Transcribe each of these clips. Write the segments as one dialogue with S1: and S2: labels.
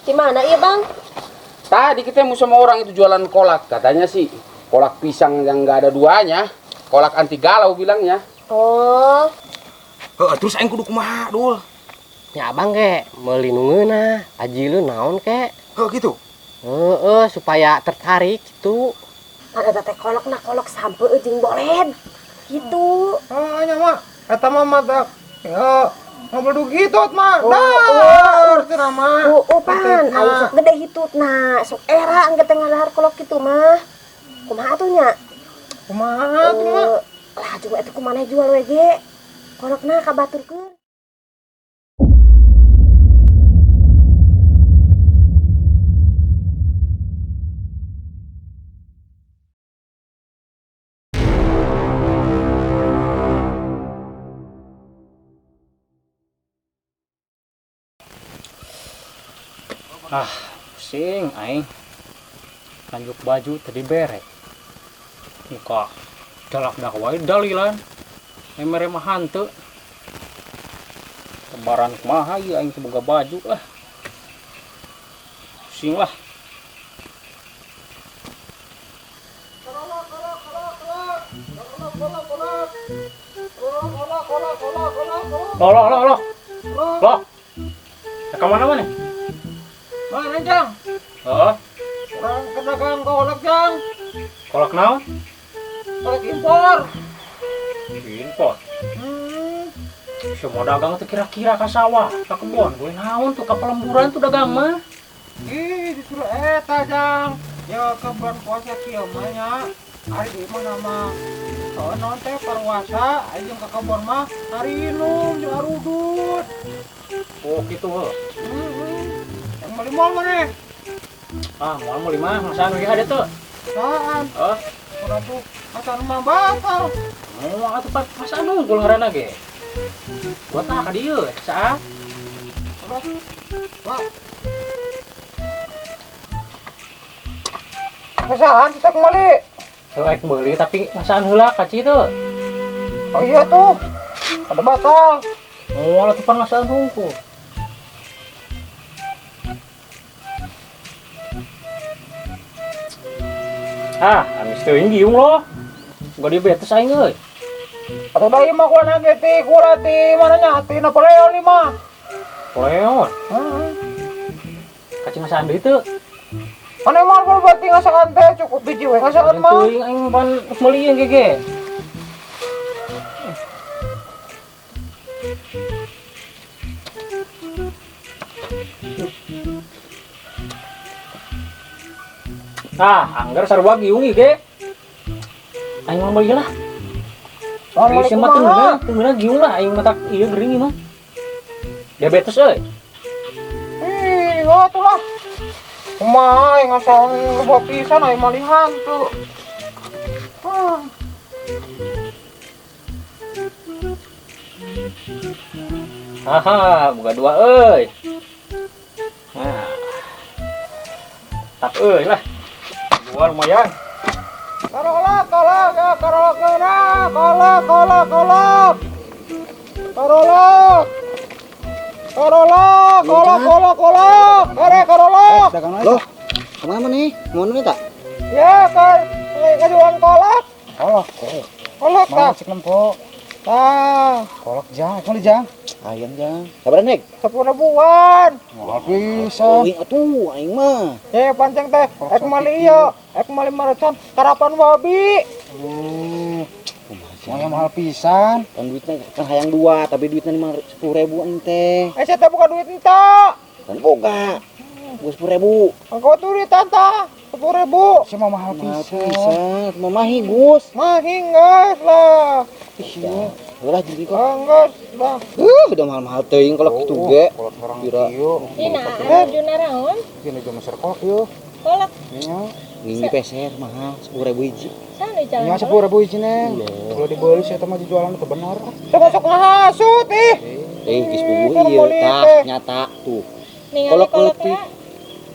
S1: Di mana iya bang?
S2: Tadi ketemu sama orang itu jualan kolak. Katanya sih kolak pisang yang nggak ada duanya. Kolak anti galau bilangnya.
S1: Oh.
S2: Terus aing kudu kumaha, Dul?
S3: Ya abang kek, melindungeuna, aji lu naon kek?
S2: Gitu.
S3: Supaya tertarik gitu.
S1: Ada teh kolok sampe jeung boled. Gitu.
S4: Nya mah eta mah mata ya ngobrol gitu mah. Dah, mah.
S1: Pan, ayo sok gede hitutna, sok era angge teh ngadahar kolok kitu mah. Kumaha atuh nya?
S4: Kumaha tuh mah?
S1: Lah coba eta kumaneh jual we ge. Kolokna kabaturkeun.
S5: Pusing aing. Lanjut baju tadi berek. Muka jalak dah wae dalilan. Emere mah hanteu. Lebaran kumaha ieu aing teu boga baju lah. Pusing lah. Loh. Loh. Ka mana mana?
S4: Mana Jang?
S5: Oh,
S4: Orang pedagang kolak Jang.
S5: kolak naon?
S4: Kolak impor.
S5: Impor. Semua dagang tuh kira-kira ka sawah, ka kebon, gue naon tuh ka pelemburan tuh dagang mah.
S4: Ih, disuruh eta Jang. Ya ke bulan puasa kieu mah nya. Ari di mana mah? Non teh parwasa, ayeuna ka kebon mah hari inum jeung arudut.
S5: Oh gitu heuh.
S4: Yang malimal maneh.
S5: Moal mau lima, masaan lagi ada tuh.
S4: Saan?
S5: Oh,
S4: Urang tuh acan mah batal.
S5: mau atuh masaan nunggul ngaranna ge. Buat nah ka dieu, saat.
S4: Pak. Kesalahan kita kembali.
S5: Soek meuli tapi masaan heula ka citu.
S4: Oh iya tuh. Ada batal.
S5: Moal atuh pan masaan nungkul. Amis teuing giung loh. Gak diabetes aing euy.
S4: Atau dari mah gua nage ti kurati mananya ti Napoleon 5.
S5: Poleon. Kacing masaan deui teu.
S4: Ane mah gua berarti ngasakan teh cukup biji we ngasakan mah.
S5: Teuing aing pan meuli yang gege. Anggar sarua giung ieu ge. Aing mah meuli lah. Aing mah teuneuna giung lah aing mah tak ieu gering ieu mah. Diabetes euy.
S4: Atuh lah. Kumaha aing ngasakan loba pisan aing mah lihan tuh.
S5: Buka dua euy. Tap euy lah. Dua lumayan.
S4: Kolak ya kolak geuna. Kolak. Are kolak.
S3: Loh, kemana nih? Mau nih tak?
S4: Ya kan, ngajuan kolak. Kolak tak.
S3: Cek lempo. Kolak jang, kali jang. Ayam jang. Sabar nek.
S4: 10 ribuan.
S3: Mahal pisan. Atuh, aing mah.
S4: Ya pancing teh, ek mali ieu, ek mali maracan karapan wabi.
S3: Semuanya mahal pisan. Kan duitnya kan hayang 2, tapi duitnya 10.000 ente.
S4: Saya teh buka duit enta.
S3: Kan boga. 10.000.
S4: Engkau tuh duit tanta 10.000.
S3: Sama mahal pisan. Mau mahi, Gus.
S4: Mahi geus lah.
S3: Ulah jadi kok.
S4: Geus lah.
S3: Udah mahal-mahal teuing kalau kitu ge. Kira.
S1: Dina anu naon?
S3: Kene ge maser kolak yeuh.
S1: Kolak
S3: Nya, ini peser mahal 10.000 hiji.
S1: sana jalan.
S3: Nya 10.000 hiji neng. Kalau dibeli saya mah dijualan teh bener.
S4: Termasuk ngahasut ih.
S3: Geus puguh ieu tah nyata tuh.
S1: Ningali kolak
S3: Kolak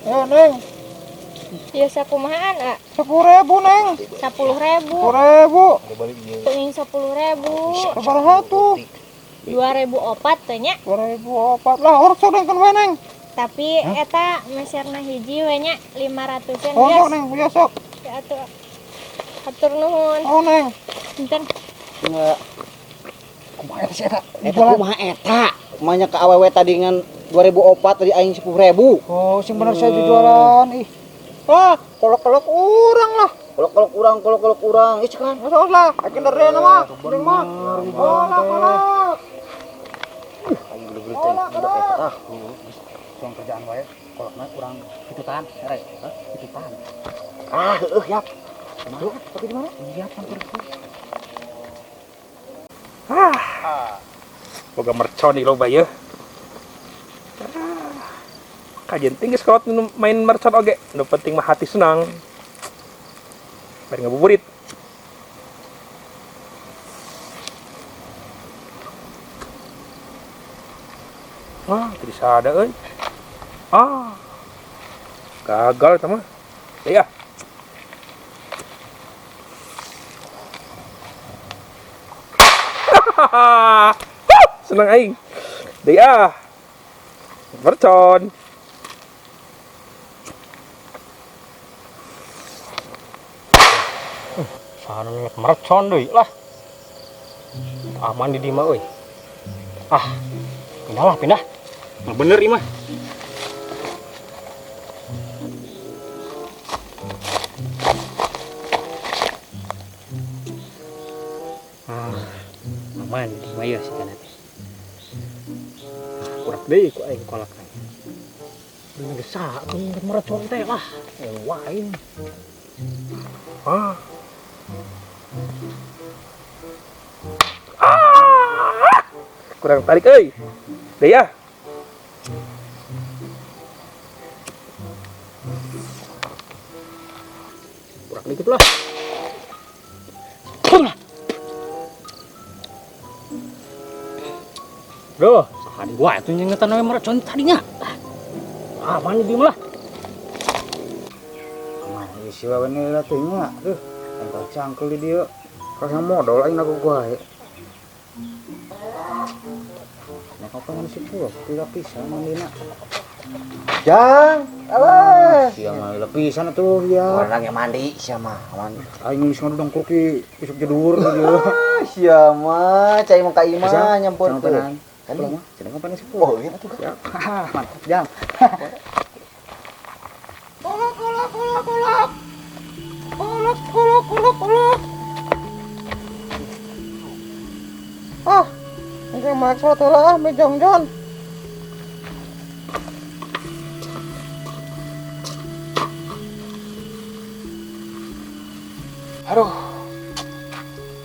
S4: Ya neng,
S1: biasa kumahaan
S4: 10.000 neng.
S1: 10.000.
S4: 10.000.
S1: Teuing 10.000.
S4: Sabaraha tuh?
S1: 2.000 opat teh nya.
S4: 2.000 opat lah, orang sodengkeun we neng.
S6: Tapi eta meserna hiji we nya 500-an
S4: Oh, sok
S6: guys.
S4: neng, ya sok.
S6: Ya atuh. Hatur nuhun.
S4: Oh neng.
S6: Punten.
S3: Enggak.
S4: Kumaha eta sih eta?
S3: Eta kumaha eta? Manya ke awewe tadi ngan 2004 tadi aing 10.000.
S4: Oh, sing bener saya jualan. Ih. Ah, kolok-kolok urang lah.
S3: Kolok kurang. Ih cekan.
S4: Masuk lah. Akin dari mah. Dari mah. Kolok.
S3: Aing beli-beli teh budak eta tah.
S4: Soal kerjaan wae. Kolokna kurang hitutan. Rek. Hitutan.
S3: Ah, heueuh yap.
S4: Tapi di mana?
S3: Iya, hampir itu.
S7: Boga mercon di loba ya. Kajian tinggi kalau main mercon oge. Nu penting mah hati senang. Bari ngabuburit. Tadi sada euy. Gagal eta mah. Ya. Senang aing. Dia mercon.
S5: Sana mercon deui lah. Aman di dieu mah euy. Pindah. Nah bener ieu mah. Aman di dieu mah ya sikana teh. Kurak deui ku aing kolak teh. Bener gesa mercon teh lah. Wain.
S7: Kurang tarik euy. Dea.
S5: Kurak dikit lah. Duh, sekali gua itu nyengetan we mercon tadinya. Aman di dieu mah lah.
S3: Aman ieu si wawan ieu teh nya. Duh, engkau cangkel di dieu. Kaya modal aing aku gua. Nek kapan si pura, tidak pisan mandina. Jang, sia mah lepisan atuh ya. Orang yang mandi sia mah, aman.
S4: Aing geus ngadudang kurki isuk jedur dia.
S3: Sia mah cai mah ka imah nyampeurkeun.
S4: Kan mah cenah kapan si
S3: Oh, iya atuh.
S4: Mantap, Jang. Kolok. Ah, enggak maksud lah, mejong Jon.
S8: Aduh,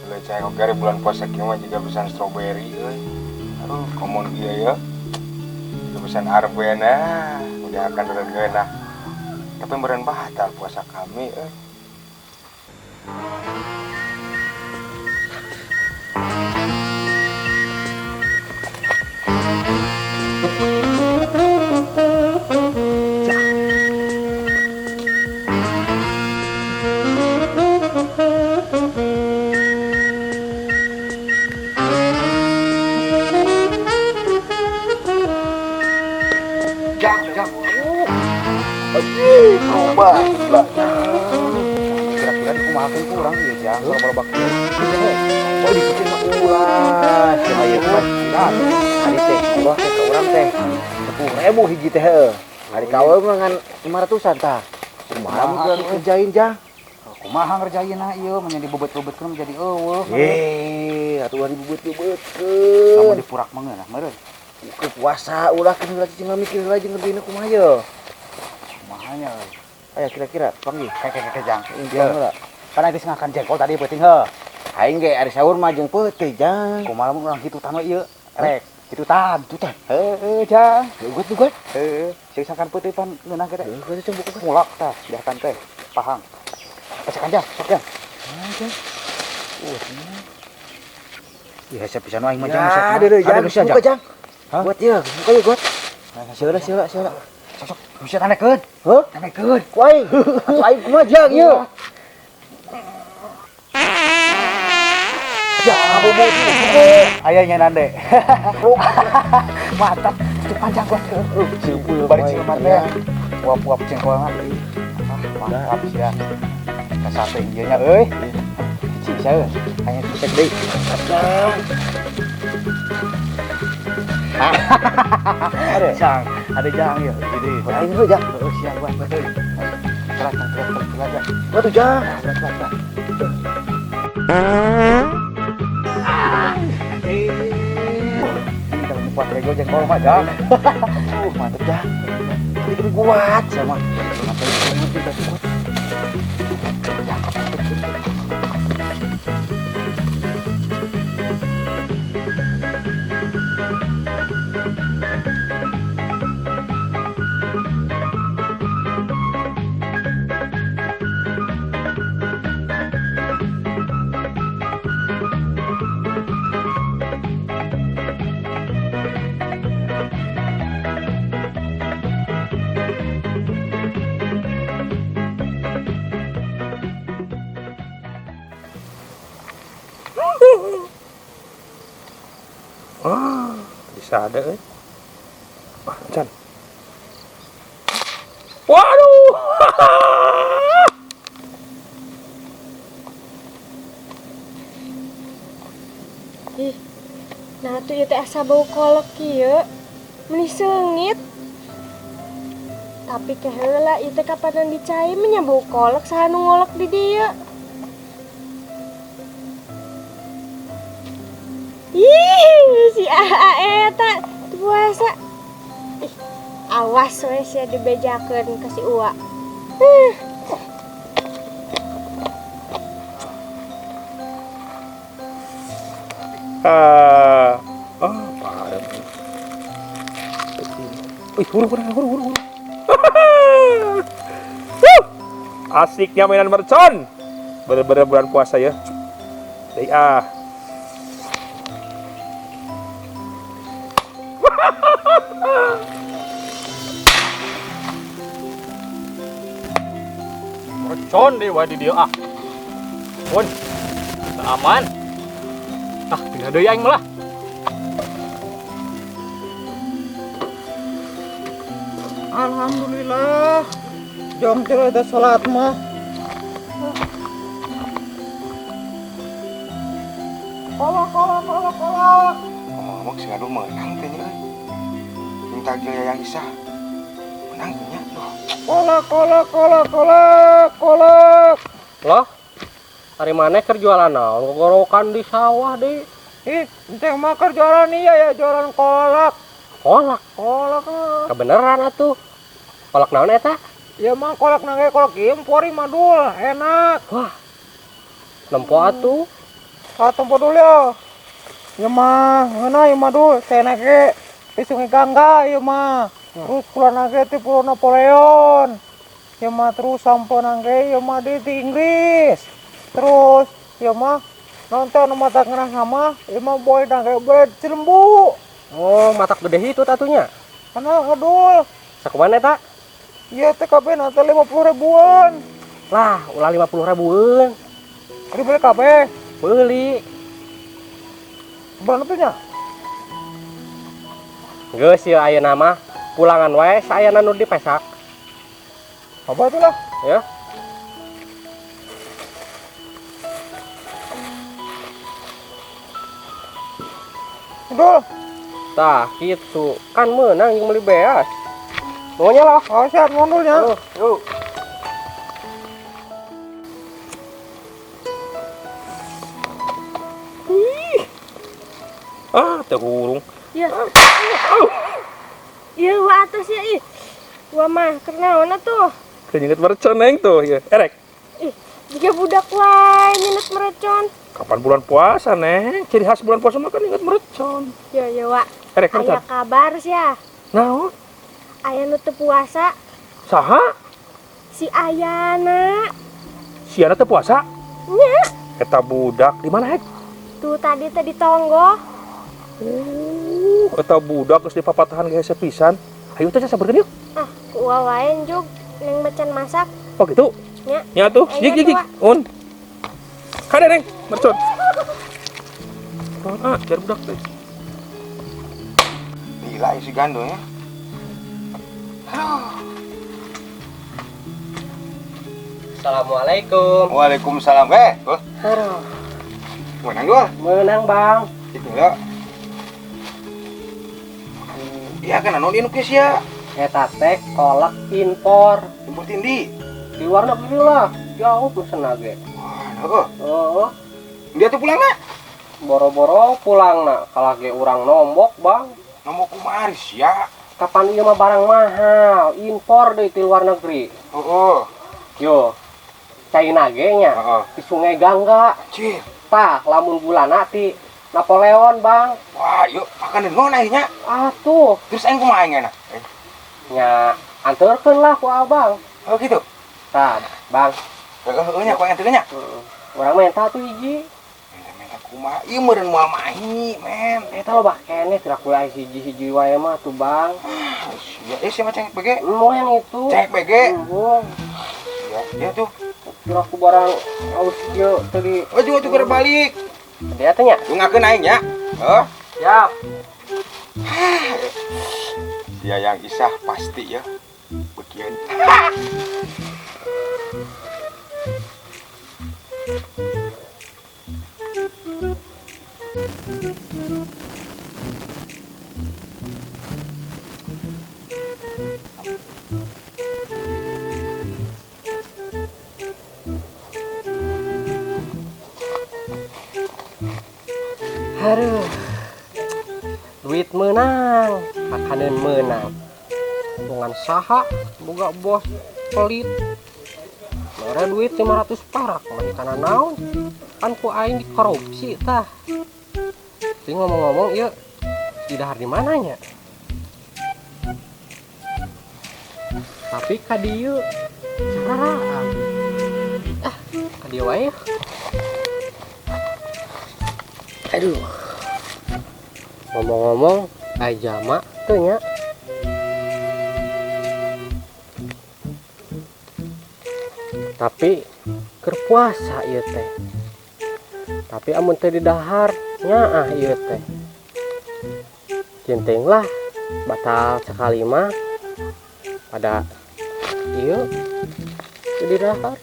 S8: leceh kok dari bulan puasa kieu mah juga pesan strawberry euy. Aduh, komun ieu ya. Juga pesan arbena, udah akan regeuna. Tapi meureun batal puasa kami euy.
S3: Kira-kira dikumahakeun kurang ieu Jang, loba-loba kieu. Oh, dipikir mah ulah, cuma ieu mah tidak. Ari teh, ulah teh ka urang teh 10.000 hiji teh heuh. Ari kawe mah ngan 500-an tah. Kumaha mun kerjain Jang?
S4: Kumaha ngerjainna ieu mun dibebet-bebetkeun menjadi eueuh.
S3: Atuh ari beubeut-beubeutkeun.
S4: Kamu dipurak mangeunah meureun.
S3: Ke puasa ulah kan heula cing mikir heula jeung ngerjaina kumaha ye.
S4: Kumahanya euy.
S3: Aya kira-kira panggih.
S4: Kayak Jang.
S3: Iya heula.
S4: Kan geus ngakan jengkol tadi peuting heuh.
S3: Aing ge ari sahur mah jeung peuteuy Jang.
S4: Kumaha mun urang hitutan we ieu. Rek, hitutan. Heueuh Jang.
S3: Lugut.
S4: Heueuh, sing sakan peuting pan ngeunah kita.
S3: Geus ceng buka.
S4: Mulak tah, diakan teh. Pahang. Pecakan Jang, sok Jang.
S3: Ya siap pisan aing mah
S4: Ya,
S3: Jang.
S4: deuleuh, Jang.
S3: Bisa
S4: Buka, Jang.
S3: Buat ye, buka ye, buat. Sieula.
S4: Sok, bisa tanekeun.
S3: Heuh?
S4: Tanekeun.
S3: Ku aing. Atuh aing kumaha Jang ye?
S4: Ya, bubut. Aya nyanan deh. Mantap.
S3: panjang gua. Simpul bari ciuman teh. Uap-uap cengkolangan. Mantap sih ya. Ka sate ieu nya euy. Cici saya hanya cek deui. Ada jang, ada jang ya. Jadi, ayo dulu jang. Siang buat betul. Telat. Waduh jang. Telat. Ini kalau kuat rego jengkol mah jang. Mantep jang. Ini kuat sama.
S7: Bisa ada Can. Waduh.
S6: Ih, nah tuh ieu teh asa bau kolak kieu. Meni seungit. Tapi keheula ieu teh kapanan dicai nya bau kolak saha nu ngolok di dieu. Ih, si Aa eta puasa. Ih, awas we sia dibejakeun ka si Uwa.
S7: Parah. Wih, huru. Asiknya mainan mercon. Bener-bener bulan puasa ya. Dei
S5: Mercon deh wadi dia Mun. Aman. Pindah deui aing malah.
S4: Alhamdulillah. Jom teh ada salat mah. Kolak.
S8: Ngomong sih aduh menang teh nya. Minta gil yang Isa. Menang teh nya.
S4: Kolak.
S5: Loh. Hari mana keur jualan naon gorokan di sawah deh.
S4: Ih, teh mah keur jualan ya jualan kolak.
S5: Kolak. Kebeneran atuh. Kolak naon eta?
S4: Ya mah kolak nangge kolak impor madul, enak.
S5: Wah. Nempo atuh.
S4: Tempo dulu ya. Ya mah, ngana ya madul, saya nake di Sungai Gangga ya mah. Terus pulau nake di Pulau Napoleon. Ya mah terus sampo nangge ya mah di Inggris. Terus ya mah nonton mata ngerah sama ya mah boy nangge bered Cilembu.
S5: Oh, matak gede itu tatunya.
S4: Mana ngadul.
S5: Sakumaha eta?
S4: Iya TKB nanti 50 ribuan.
S5: Lah, ulah 50 ribuan.
S4: Dibeli KB.
S5: Beli.
S4: Berapa tuhnya?
S5: Geus ieu ayeuna mah pulangan wae saayana nu dipesak.
S4: Apa itu lah?
S5: Ya.
S4: Dul.
S5: Tah, kitu. Kan meunang yang beli beas. Pokoknya lah.
S4: Oh, siap ngondulnya.
S5: Yuk.
S7: Teh hurung.
S6: Ya. Iya, Wah atas ya ih. Wah mah kenaon atuh?
S7: Keinget mercon neng tuh ya. Erek.
S6: Ih, jika budak wae nyenet merecon.
S7: Kapan bulan puasa neng? Ciri khas bulan puasa mah kan inget mercon.
S6: Ya, Wak.
S7: Erek
S6: Aya
S7: mercon.
S6: kabar sia.
S7: Naon?
S6: Aya nu teu puasa
S7: Saha?
S6: si Ayana.
S7: Siana teh puasa?
S6: Nya,
S7: Eta budak di mana hek?
S6: tuh tadi di tonggo.
S7: Eta budak geus dipapatahan ge sepisan. Hayu teh sabarkeun yuk.
S6: Ah, ku wae juk neng macan masak.
S7: Oh gitu.
S6: Nya.
S7: Nya tuh.
S6: Aya
S7: Jik.
S6: tuh, Wak.
S7: Un. Kade neng, mercon. Biar budak teh.
S8: Iya gila si Gando ya.
S1: Assalamualaikum.
S8: Waalaikumsalam.
S1: Aduh,
S8: Menang dua.
S1: menang bang.
S8: Itu ya. Iya kan anu di nukis ya.
S1: Eta teh kolak impor
S8: Impor tindi.
S1: di luar negeri lah. Jauh pesen lagi.
S8: Wah,
S1: Oh,
S8: dia tuh pulang nak.
S1: boro-boro pulang nak. Kalau ge urang nombok bang.
S8: Nomor kumaris ya.
S1: Kapan ieu mah barang mahal, impor deui ti luar negeri.
S8: Oh.
S1: Yo, China ge nya
S8: Heeh.
S1: di Sungai Gangga.
S8: Cih.
S1: Tah, lamun bulana ti Napoleon bang.
S8: Wah, yuk makan dulu naiknya.
S1: Atuh,
S8: Terus aing kumaha aing enak.
S1: nya anterkeun lah ku abang.
S8: Oh gitu.
S1: Tah, bang.
S8: Nya ku yang nya.
S1: Urang minta tuh hiji.
S8: Minta kumaha? Ieu meureun moal mahi, men.
S1: Eta lo bah keneh tira ku aya hiji-hiji wae mah tuh bang.
S8: Ya, si macam BG.
S1: Mau yang itu.
S8: Cek BG. Ya tuh.
S1: Kira ku barang aus kieu tadi.
S8: Oh, juga tuh balik.
S1: Dia tanya.
S8: Lu ngakeun aing nya. Heuh.
S1: Siap.
S8: Dia yang isah pasti ya. Bekian.
S1: Aduh. Duit menang, makanan menang. Dengan saha boga bos pelit. Mere duit 500 perak, mani kana naon? Kan ku aing dikorupsi tah. Tapi ngomong-ngomong ieu didahar di mananya? Tapi ka dieu sararaan. Ka dieu wae. Aduh. Ngomong-ngomong, aja mak tuh nya. Tapi keur puasa ieu teh. Tapi amun teh didahar nyaah ieu teh. Genting lah batal sekali mah pada ieu didahar.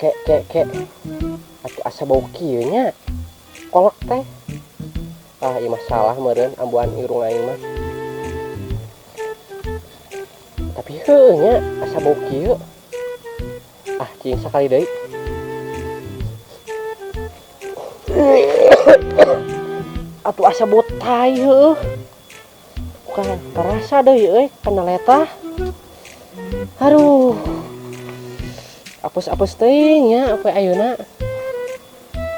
S1: Kek atuh asa bau kieu nya kolak teh. Ieu masalah meureun ambuan irung aing mah. Tapi heuh nya asa bau kieu. Cing sakali deui. Atuh asa bau tai heuh. Bukan terasa deui euy kana letah. Aduh. Apes-apes teuing nya apa ayeuna.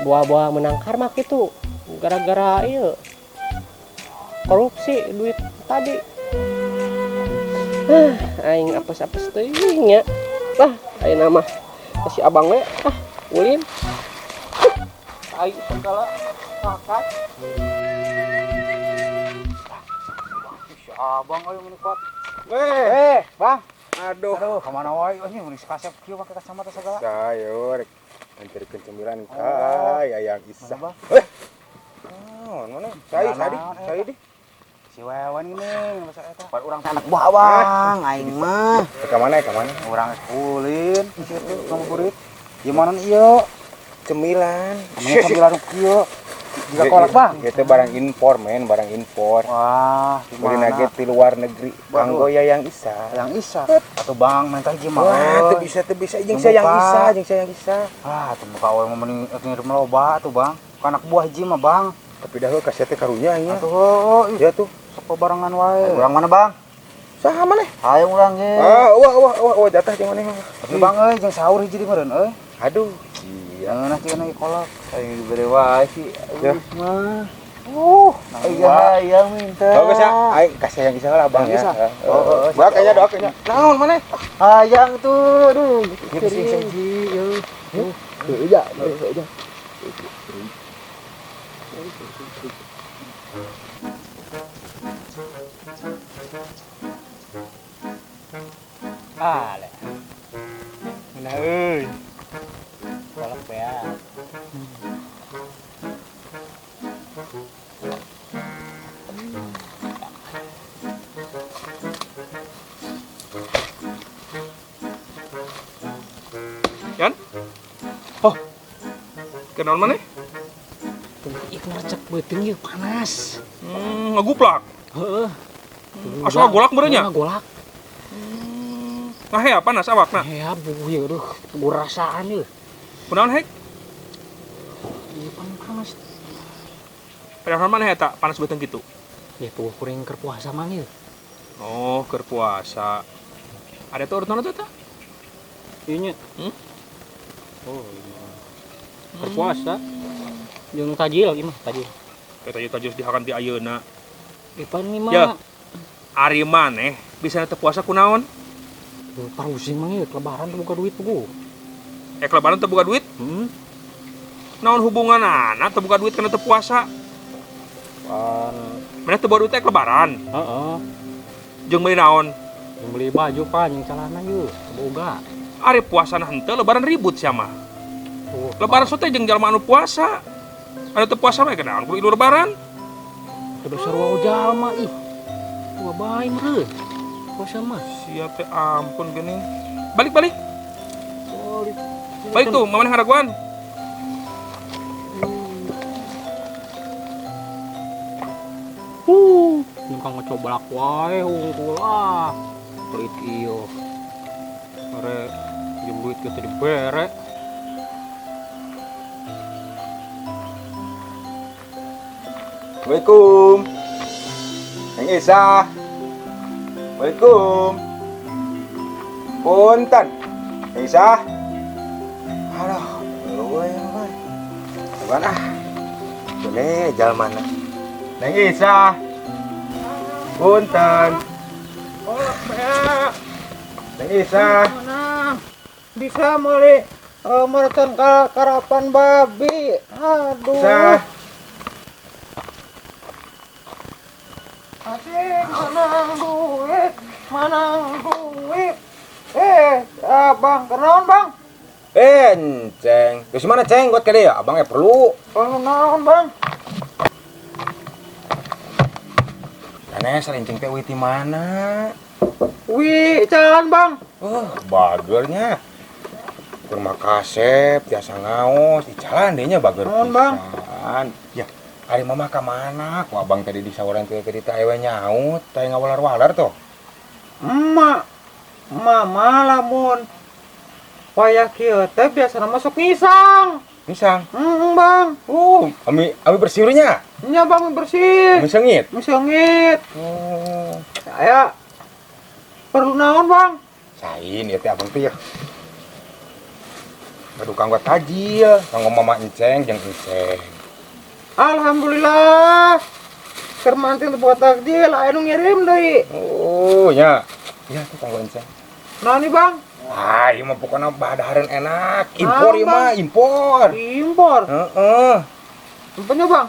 S1: Buah-buah menang karma gitu. Gara-gara ieu korupsi duit tadi. Aing apes-apes teuing nya. Ayeuna mah si abang we ulin. Aing segala pakat.
S4: Si abang ayo menikot.
S8: Bang.
S4: Aduh, kemana wae ini mun kasep kieu make kacamata segala.
S8: Sayur. Antarikeun cemilan ka Yayang Isah. Oh, mana? Sai di.
S4: Si Wewen ini masa eta. Pan urang anak buah Bang, aing mah.
S8: Ka mana?
S4: Urang kulin kieu kamu burit. Gimana ieu?
S8: Cemilan.
S4: Namanya cemilan kieu. Juga kolak Bang.
S8: Itu barang impor, men, barang impor.
S4: Wah,
S8: Beli nugget di luar negeri. Anggo Yayang Isah.
S4: Yang Isa. Atuh Bang, minta hiji mah.
S8: Wah, teu bisa jeung saya yang Isah.
S4: Ah, tuh muka we mah mending ngirim loba tuh Bang. Ka anak buah hiji mah Bang.
S8: Tapi dah kasih teh karunya nya.
S4: Atuh,
S8: Ya tuh.
S4: sok barengan wae. Urang mana Bang?
S8: Saha maneh?
S4: Hayu urang ge.
S8: Wah, jatah jeung maneh.
S4: Tapi Bang euy, jeung sahur hiji di meureun euy.
S8: Aduh.
S4: Nah, kieu na kolak. Ayo dibere wae sih.
S8: Ya.
S4: Mah.
S8: Yang
S4: minta.
S8: Bagus ya. Aing kasih yang Isah lah Bang ya. Doa kayaknya. Naon maneh?
S4: Hayang tuh, aduh.
S8: Kieu sing hiji.
S4: Heuh ja.
S5: Le. Mina euy. Kolak beak.
S7: Kenal mana?
S5: Ik ngercek beuting ieu panas.
S7: Ngaguplak.
S5: Heeh.
S7: Asa golak beureunya?
S5: Golak.
S7: Ngahea panas awakna.
S5: Ya buh ieu aduh, rasaan ieu.
S7: Kunaon hek?
S5: Ieu panas.
S7: Padahal mana eta panas beuteung kitu?
S5: Ya tuh kuring keur puasa mang ieu.
S7: Oh, keur puasa. Ada tuh urutan eta?
S5: Ieu nya. Oh, iya. Keur puasa. Jeung tajil ieu mah, tajil.
S7: Eta ieu tajus dihakan ti ayeuna.
S5: Ipan ieu
S7: Ya.
S5: mah.
S7: Ari maneh bisa teu puasa kunaon?
S5: Parusing mang ieu lebaran teu boga duit puguh.
S7: Lebaran teu boga duit? Naon hubunganana teu boga duit kana teu puasa?
S5: Pan.
S7: Mana teu boga duit lebaran?
S5: Heeh.
S7: Jeung meuli naon?
S5: Beli baju pan yang celana ieu, boga.
S7: Ari puasana henteu lebaran ribut sia mah. Lebaran sote jeung jalma anu puasa. Anu teu puasa mah kenaon kudu idu lebaran?
S5: Kudu sarua jalma ih. Gua bae meureun. Puasa mah.
S7: Sia teh ampun geuning. Balik. Balik tuh, mamana haraguan.
S5: Nyengkang ngecoblak wae unggul ah. Pelit ieu. Are jeung duit kitu dibere.
S8: Assalamualaikum. Neng Isa. Waalaikum. Punten. Neng Isa. Aduh, lu yang bae. Mana? Boleh jalan mana? Neng Isa. Punten.
S4: Oh, ya.
S8: Neng Isa.
S4: Mana? Bisa meuli merecan karapan babi. Aduh.
S8: Isa.
S4: Asing manang duit. Abang, kenaon bang?
S8: Ceng. Terus mana ceng buat kali ya? Abangnya perlu.
S4: Kenaon bang?
S8: Aneh salincing teh witi mana?
S4: Wih, jalan bang.
S8: Bagernya. Terima kasih, biasa ngaos, di jalan dehnya bager.
S4: Naon bang?
S8: Ya, hari mama ke mana? Ku abang tadi di sawaran teh cerita ewe nyaut, teh ngawalar-walar tuh.
S4: Mama lamun payah kieu teh biasana masuk ngisang.
S8: Misang.
S4: Bang.
S8: Ami bersihnya.
S4: Nya bang bersih.
S8: Ami sengit.
S4: Misengit. Saya perlu naon bang?
S8: Sain ya teh abang teh ya. Aduh kanggo tajil, kanggo mama enceng jeung enceng.
S4: Alhamdulillah. Keur mantil buat takjil, aya nu ngirim deui.
S8: Oh, nya. Ya tuh kanggo enceng.
S4: Nah nih bang.
S8: Ieu mah pokona badahareun enak. Impor ieu mah, impor.
S4: Impor.
S8: Heeh.
S4: Empenya bang.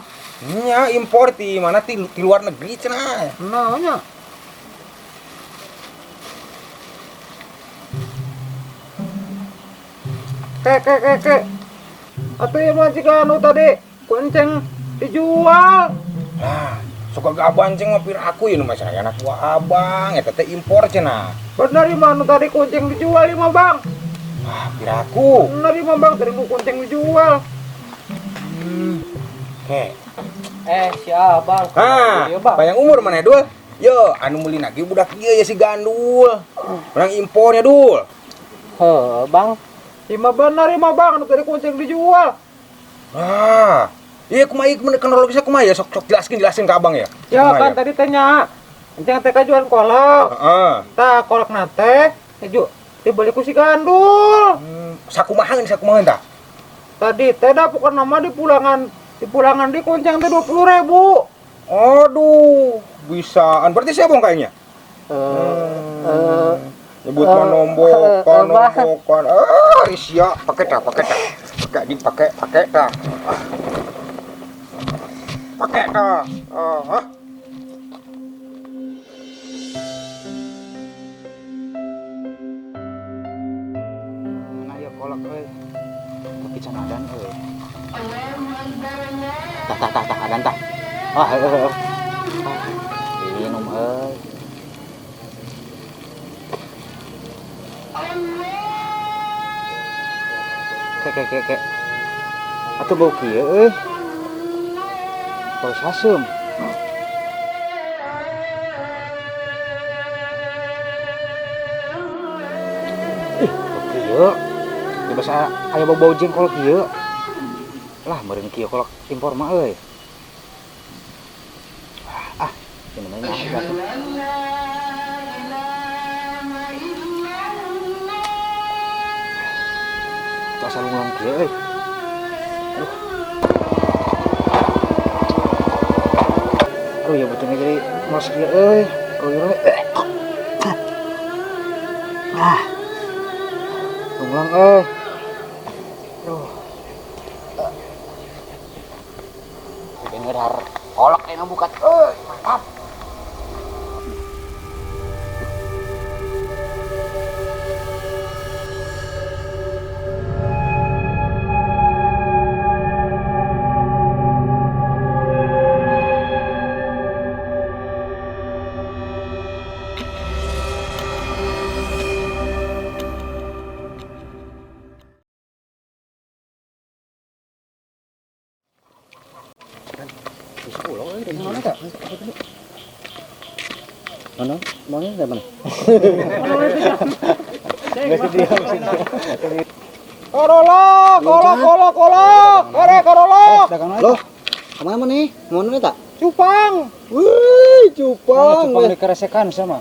S8: Nya impor ti mana ti luar negeri cenah.
S4: Nah nya. Ke. Atuh ieu mah jika anu tadi kunceng dijual.
S8: Nah, suka gaban ceng mah pir aku ieu mah saya anak buah abang, eta teh impor cenah.
S4: Bener ieu mah anu tadi kunceng dijual ieu mah bang.
S8: Pir aku.
S4: Bener ieu mah bang, tadi ku kunceng dijual.
S5: Si Abang. Iya, Bang.
S8: Panjang umur mana Dul? Yo, anu meuli lagi budak ieu ya si Gandul. Orang impornya Dul.
S5: Bang.
S4: Ieu mah bener ieu mah bang, anu tadi kunceng dijual.
S8: Iya kumaha ieu kronologisnya kumaha ya sok jelaskeun ka Abang ya.
S4: Ya kan tadi teh nya. Enceng teh kajuan kolak.
S8: Heeh.
S4: Tah kolakna teh heju dibeli ku si Gandul.
S8: Sakumaha tah?
S4: Tadi teh da pokona mah di pulangan di kunceng teh 20.000.
S8: Aduh, bisaan. Berarti saya bong kayaknya. Nyebut nombokan. Risya, pakai dah. Pakai dah.
S3: Nah ya kolak euy. Kopi canadan euy. Tah adan tah. Heuh. Minum euy. Ke. Atuh bau kieu euy. Bau sasem. Bau kieu. Ya basa aya bau jengkol kieu. Lah meureun kieu kolak impor mah euy. Ini namanya aja tuh. Tak salah ngulang kieu euy. Aduh ya betulnya jadi mas kieu euy. Keluyuran ngulang euy.
S2: Dengar kolak enak bukat. Mantap.
S3: Mana? Maunya dari mana?
S4: Korolok, kolok. Kare korolok.
S3: Loh, kemana nih? Mau nih tak?
S4: Cupang.
S3: Wih, cupang.
S4: Cupang
S3: dikeresekan sama.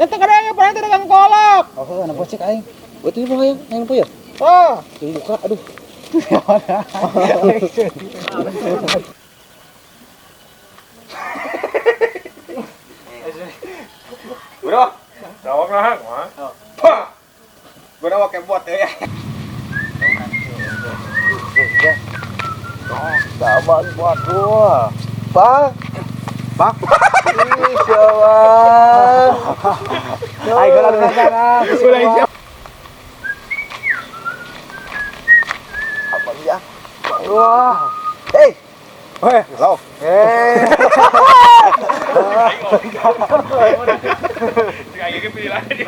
S4: Yang tengah yang pernah dagang kolak.
S3: Oh, anak bocek aing. Betul apa ya? Yang apa ya?
S4: Ah.
S3: Jadi buka, aduh.
S8: Bro, rawak lah, mah. Pak. Gua pakai bot ya.
S3: Sabar buat gua. Pak. Pak. Ih, siapa? Ayo kalau sana. Apa dia? Wah. Hei.
S8: Hei, halo.
S7: Kayak gitu pilih lagi.